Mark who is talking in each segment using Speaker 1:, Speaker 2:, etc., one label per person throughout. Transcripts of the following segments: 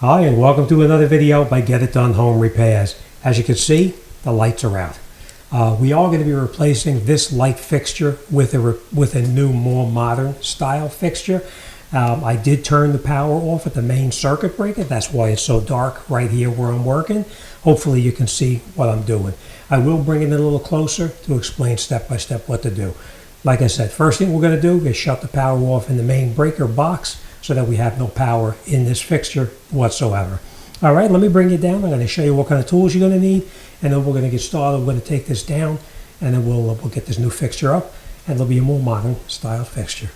Speaker 1: Hi, and welcome to another video by Get It Done Home Repairs. As you can see, the lights are out. We are going to be replacing this light fixture with a new, more modern style fixture. I did turn the power off at the main circuit breaker. That's why it's so dark right here where I'm working. Hopefully you can see what I'm doing. I will bring it in a little closer to explain step by step what to do. Like I said, first thing we're going to do is shut the power off in the main breaker box so that we have no power in this fixture whatsoever. All right, let me bring you down. I'm going to show you what kind of tools you're going to need, and then we're going to get started. We're going to take this down, and then we'll get this new fixture up, and it'll be a more modern style fixture.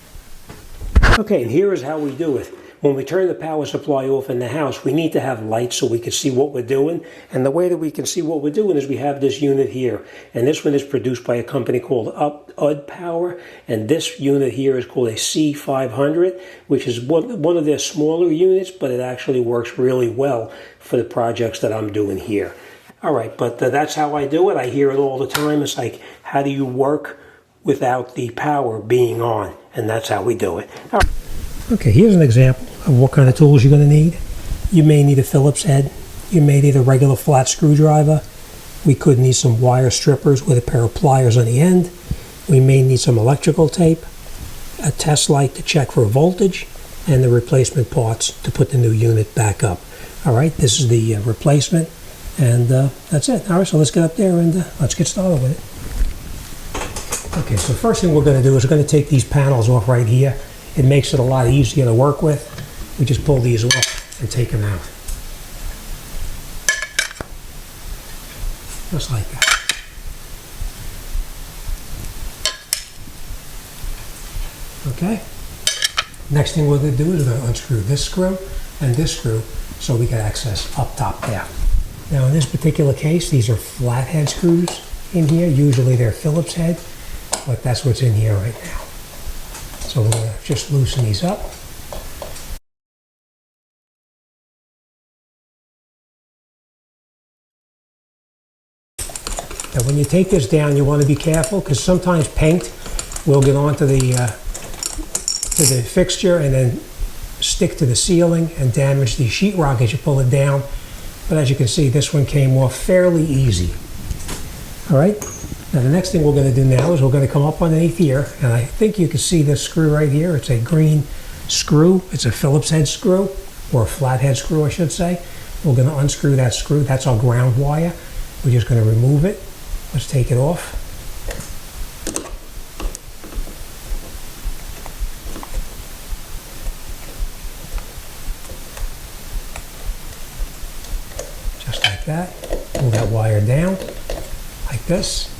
Speaker 1: Okay, and here is how we do it. When we turn the power supply off in the house, we need to have lights so we can see what we're doing. And the way that we can see what we're doing is we have this unit here. And this one is produced by a company called UD Power. And this unit here is called a C500, which is one of their smaller units, but it actually works really well for the projects that I'm doing here. All right, but that's how I do it. I hear it all the time. It's like, how do you work without the power being on? And that's how we do it. All right. Okay, here's an example of what kind of tools you're going to need. You may need a Phillips head. You may need a regular flat screwdriver. We could need some wire strippers with a pair of pliers on the end. We may need some electrical tape, a test light to check for voltage, and the replacement parts to put the new unit back up. All right, this is the replacement, and that's it. All right, so let's get up there and let's get started with it. Okay, so first thing we're going to do is we're going to take these panels off right here. It makes it a lot easier to work with. We just pull these off and take them out. Just like that. Okay. Next thing we're going to do is we're going to unscrew this screw and this screw so we can access up top there. Now in this particular case, these are flathead screws in here. Usually they're Phillips head, but that's what's in here right now. So we're going to just loosen these up. Now when you take this down, you want to be careful because sometimes paint will get onto the fixture and then stick to the ceiling and damage the sheetrock as you pull it down. But as you can see, this one came off fairly easy. All right. Now the next thing we're going to do now is we're going to come up underneath here, and I think you can see this screw right here. It's a green screw. It's a Phillips head screw, or a flathead screw I should say. We're going to unscrew that screw. That's our ground wire. We're just going to remove it. Let's take it off. Just like that. Pull that wire down like this.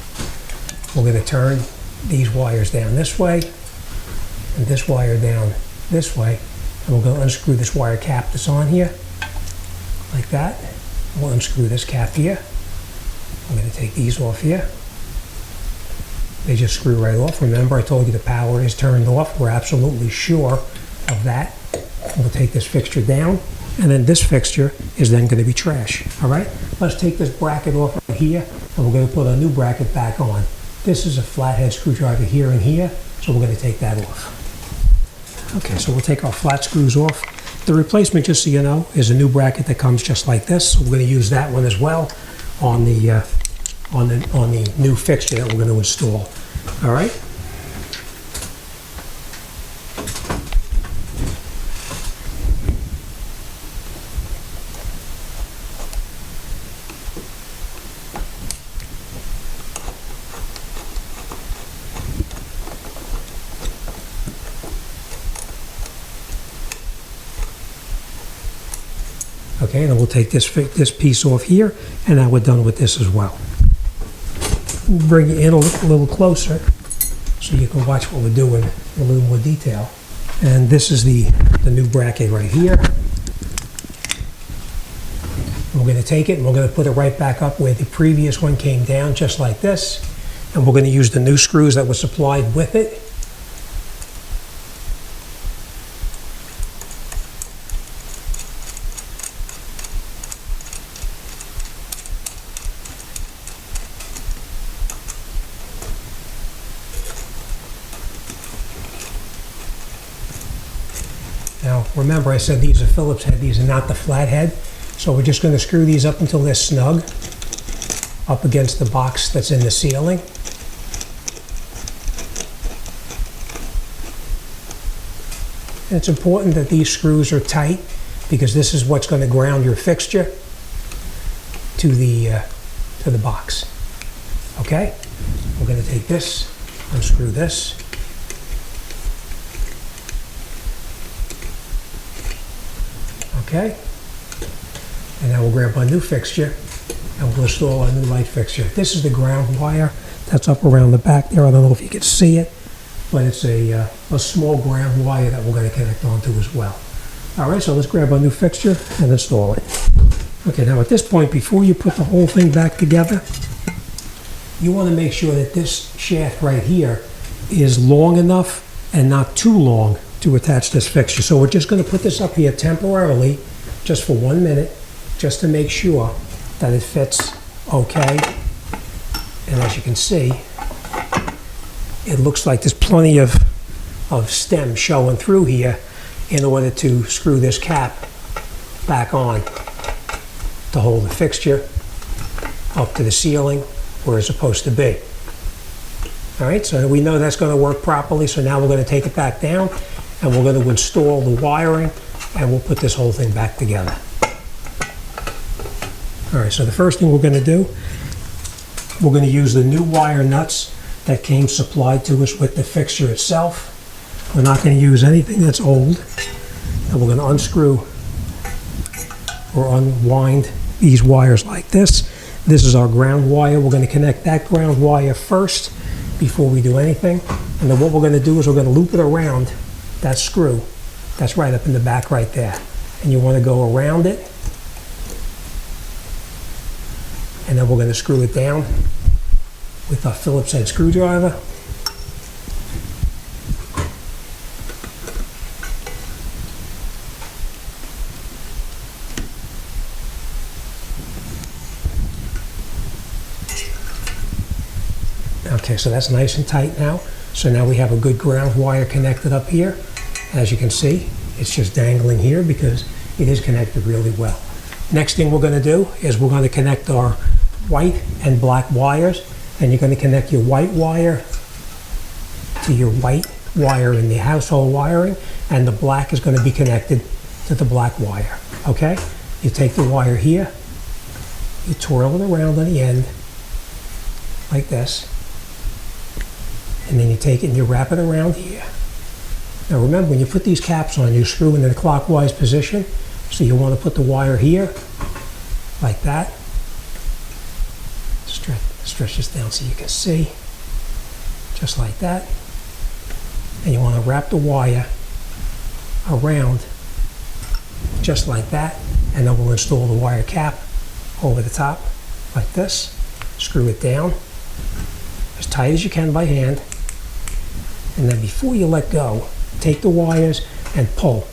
Speaker 1: We're going to turn these wires down this way and this wire down this way, and we're going to unscrew this wire cap that's on here like that. We'll unscrew this cap here. I'm going to take these off here. They just screw right off. Remember, I told you the power is turned off. We're absolutely sure of that. We'll take this fixture down, and then this fixture is then going to be trash. All right, let's take this bracket off right here, and we're going to put a new bracket back on. This is a flathead screwdriver here and here, so we're going to take that off. Okay, so we'll take our flat screws off. The replacement, just so you know, is a new bracket that comes just like this. So we're going to use that one as well on the new fixture that we're going to install. All right. Okay, and we'll take this piece off here, and now we're done with this as well. Bring it in a little closer so you can watch what we're doing in a little more detail. And this is the new bracket right here. We're going to take it and we're going to put it right back up where the previous one came down, just like this. And we're going to use the new screws that were supplied with it. Now, remember I said these are Phillips head, these are not the flat head. So we're just going to screw these up until they're snug up against the box that's in the ceiling. And it's important that these screws are tight because this is what's going to ground your fixture to the box. Okay? We're going to take this, unscrew this. Okay? And now we'll grab our new fixture and we'll install our new light fixture. This is the ground wire that's up around the back there. I don't know if you can see it, but it's a small ground wire that we're going to connect onto as well. All right, so let's grab our new fixture and install it. Okay, now at this point, before you put the whole thing back together, you want to make sure that this shaft right here is long enough and not too long to attach this fixture. So we're just going to put this up here temporarily, just for 1 minute, just to make sure that it fits okay. And as you can see, it looks like there's plenty of stem showing through here in order to screw this cap back on to hold the fixture up to the ceiling where it's supposed to be. All right, so we know that's going to work properly, so now we're going to take it back down and we're going to install the wiring and we'll put this whole thing back together. All right, so the first thing we're going to do, we're going to use the new wire nuts that came supplied to us with the fixture itself. We're not going to use anything that's old. And we're going to unscrew or unwind these wires like this. This is our ground wire. We're going to connect that ground wire first before we do anything. And then what we're going to do is we're going to loop it around that screw that's right up in the back right there. And you want to go around it. And then we're going to screw it down with a Phillips head screwdriver. Okay, so that's nice and tight now. So now we have a good ground wire connected up here. As you can see, it's just dangling here because it is connected really well. Next thing we're going to do is we're going to connect our white and black wires, and you're going to connect your white wire to your white wire in the household wiring, and the black is going to be connected to the black wire. Okay? You take the wire here, you twirl it around on the end like this, and then you take it and you wrap it around here. Now remember, when you put these caps on, you screw in a clockwise position, so you want to put the wire here like that. Stretch this down so you can see, just like that. And you want to wrap the wire around just like that, and then we'll install the wire cap over the top like this. Screw it down as tight as you can by hand, and then before you let go, take the wires and pull.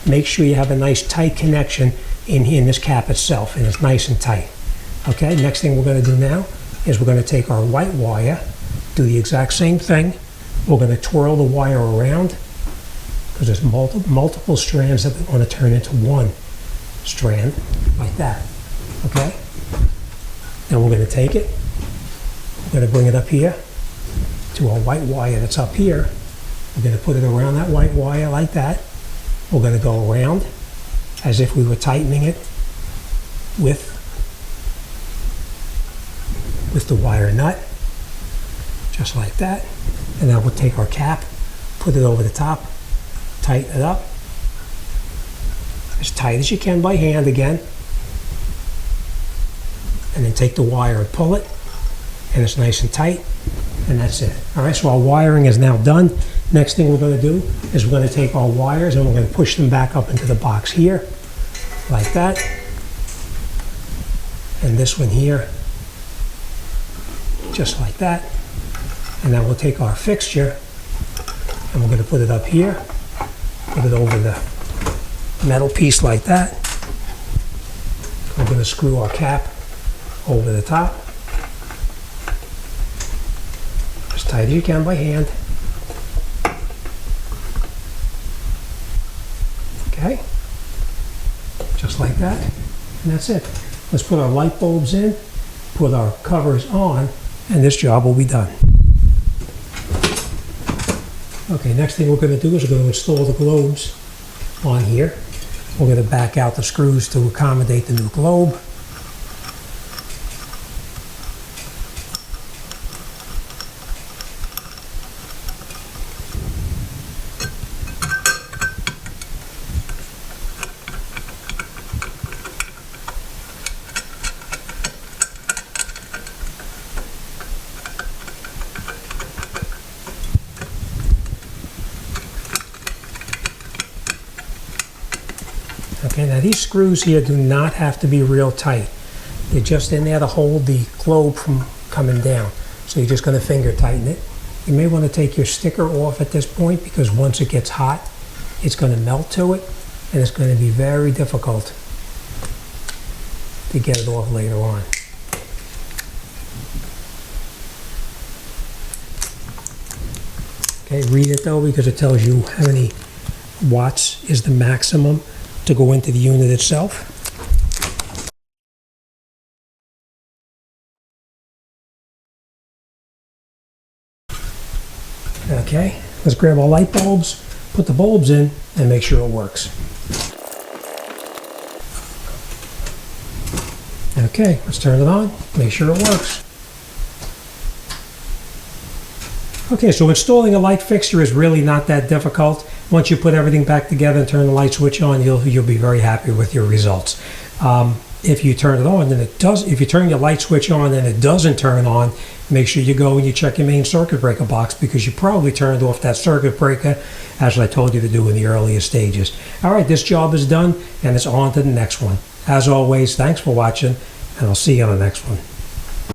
Speaker 1: Make sure you have a nice tight connection in here in this cap itself, and it's nice and tight. Okay, next thing we're going to do now is we're going to take our white wire, do the exact same thing. We're going to twirl the wire around because there's multiple strands that we want to turn into one strand like that. Okay? Then we're going to take it, we're going to bring it up here to our white wire that's up here. We're going to put it around that white wire like that. We're going to go around as if we were tightening it with the wire nut, just like that. And then we'll take our cap, put it over the top, tighten it up as tight as you can by hand again, and then take the wire and pull it, and it's nice and tight, and that's it. All right, so our wiring is now done. Next thing we're going to do is we're going to take our wires and we're going to push them back up into the box here, like that, and this one here, just like that. And then we'll take our fixture and we're going to put it up here, put it over the metal piece like that. We're going to screw our cap over the top as tight as you can by hand. Okay, just like that, and that's it. Let's put our light bulbs in, put our covers on, and this job will be done. Okay, next thing we're going to do is we're going to install the globes on here. We're going to back out the screws to accommodate the new globe. Okay, now these screws here do not have to be real tight. They're just in there to hold the globe from coming down. So you're just going to finger tighten it. You may want to take your sticker off at this point because once it gets hot, it's going to melt to it and it's going to be very difficult to get it off later on. Okay, read it though because it tells you how many watts is the maximum to go into the unit itself. Okay, let's grab our light bulbs, put the bulbs in, and make sure it works. Okay, let's turn it on, make sure it works. Okay, so installing a light fixture is really not that difficult. Once you put everything back together and turn the light switch on, you'll be very happy with your results. If you turn it on, then it does. If you turn your light switch on and it doesn't turn on, make sure you go and you check your main circuit breaker box because you probably turned off that circuit breaker, as I told you to do in the earlier stages. All right, this job is done, and it's on to the next one. As always, thanks for watching, and I'll see you on the next one.